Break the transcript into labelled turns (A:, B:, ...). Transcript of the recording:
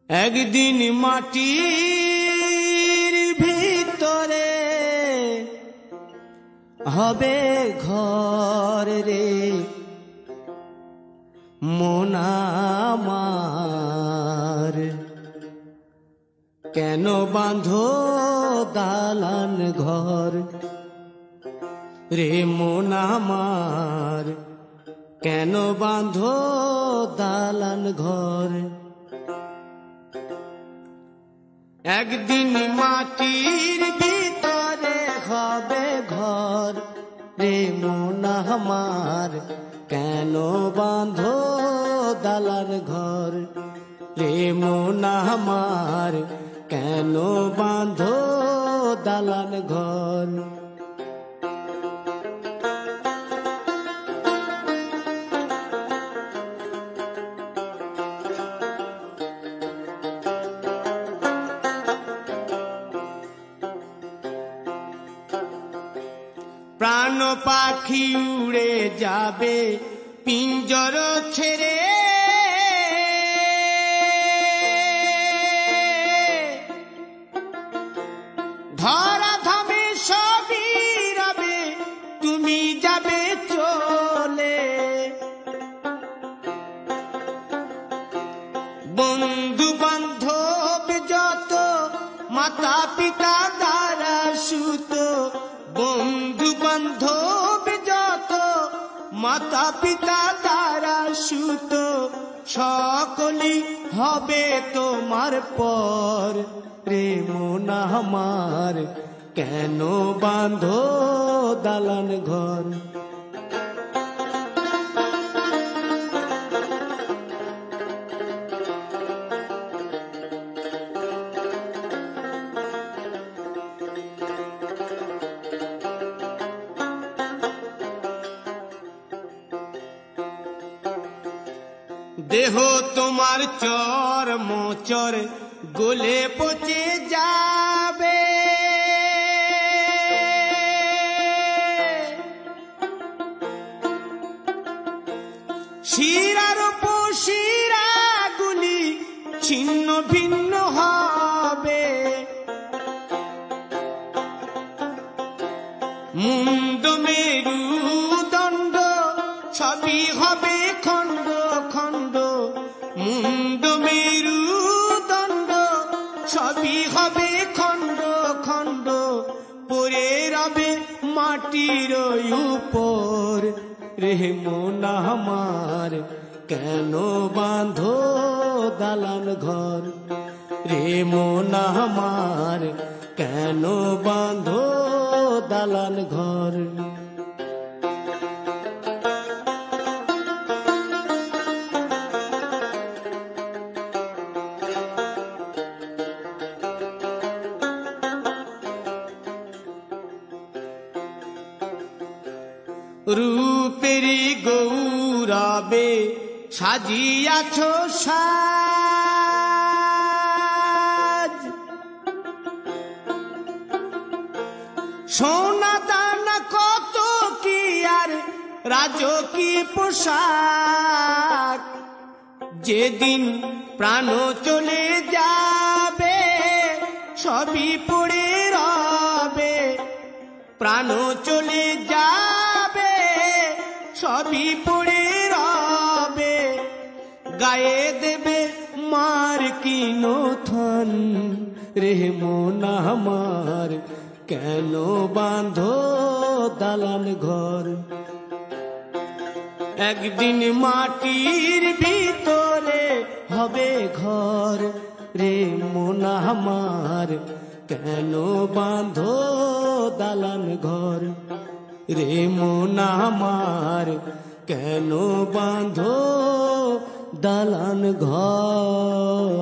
A: একদিন মাটির ভিতরে হবে ঘর রে মন আমার, কেন বাঁধো দালান ঘর রে মন আমার, কেন বাঁধো দালান ঘর। একদিন মাটির ভিতরে হবে ঘর রে মন আমার, কেন বাঁধো দালান ঘর রে মন আমার, কেন বাঁধো দালান ঘর। প্রাণ পাখি উড়ে যাবে পিঞ্জর ছেড়ে, ধরা ধামে সবই রবে তুমি যাবে চলে। বন্ধু বান্ধব যত মাতা পিতা দ্বারা সুত, বন্ধু বান্ধব যত মাতা পিতা দ্বারা সুত, সকলই হবে তোমার পর রে মন আমার, কেন বাঁধো দালান ঘর। দেহ তোমার চর মোচর গলে পচে যাবে, শিরার উপশিরা গুলি ছিন্ন ভিন্ন হবে, মুন্ড মেরুদণ্ড সবই হবে খণ্ড খণ্ড, মুন্ড মেরুদণ্ড সবই হবে খণ্ড খণ্ড, পড়ে রবে মাটির উপর রে মন আমার, কেন বাঁধো দালান ঘর রে মন আমার, কেন বাঁধো দালান ঘর। রূপেরি গৌরবে সাজিয়াছ সাজ, সোনা দানা কত কি আর রাজকী পোশাক, যেদিন প্রাণ চলে যাবে সবই পড়ে রবে, প্রাণ চলে যাবে সবই পড়ে রবে, গায়ে দেবে মার কিনো থান রে মন আমার, কেন বাঁধো দালান ঘর। একদিন মাটির ভিতরে হবে ঘর রে মন আমার, কেন বাঁধো দালান ঘর রে মন আমার, কেন বাঁধো দালান ঘর।